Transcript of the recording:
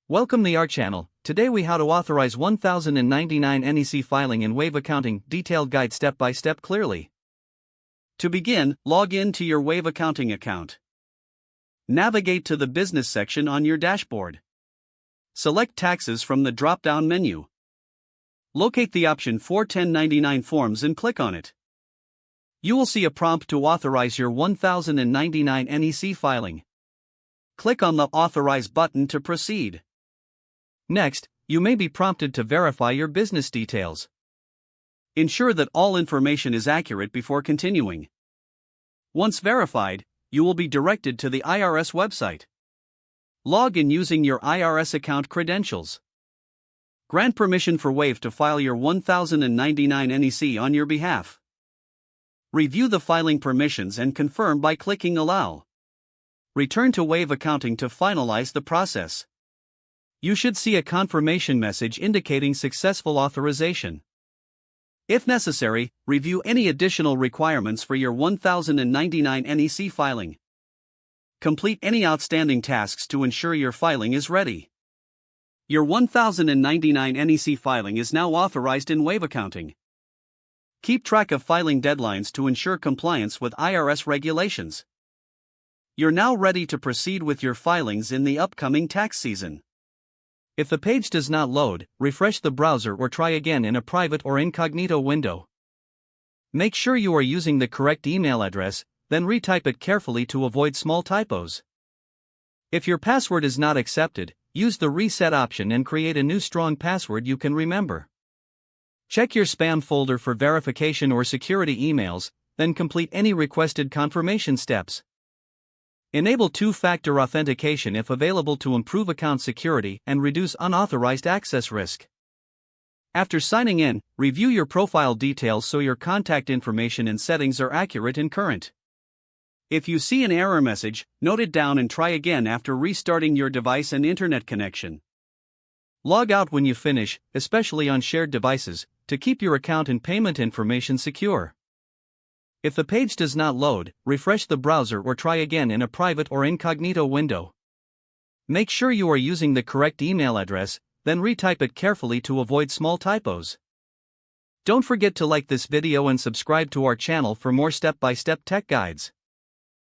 Welcome to our channel. Today we how to authorize 1099 NEC filing in Wave Accounting, detailed guide step by step clearly. To begin, log in to your Wave Accounting account. Navigate to the business section on your dashboard. Select taxes from the drop-down menu. Locate the option for 1099 forms and click on it. You will see a prompt to authorize your 1099 NEC filing. Click on the Authorize button to proceed. Next, you may be prompted to verify your business details. Ensure that all information is accurate before continuing. Once verified, you will be directed to the IRS website. Log in using your IRS account credentials. Grant permission for Wave to file your 1099 NEC on your behalf. Review the filing permissions and confirm by clicking Allow. Return to Wave Accounting to finalize the process. You should see a confirmation message indicating successful authorization. If necessary, review any additional requirements for your 1099 NEC filing. Complete any outstanding tasks to ensure your filing is ready. Your 1099 NEC filing is now authorized in Wave Accounting. Keep track of filing deadlines to ensure compliance with IRS regulations. You're now ready to proceed with your filings in the upcoming tax season. If the page does not load, refresh the browser or try again in a private or incognito window. Make sure you are using the correct email address, then retype it carefully to avoid small typos. If your password is not accepted, use the reset option and create a new strong password you can remember. Check your spam folder for verification or security emails, then complete any requested confirmation steps. Enable two-factor authentication if available to improve account security and reduce unauthorized access risk. After signing in, review your profile details so your contact information and settings are accurate and current. If you see an error message, note it down and try again after restarting your device and internet connection. Log out when you finish, especially on shared devices, to keep your account and payment information secure. If the page does not load, refresh the browser or try again in a private or incognito window. Make sure you are using the correct email address, then retype it carefully to avoid small typos. Don't forget to like this video and subscribe to our channel for more step-by-step tech guides.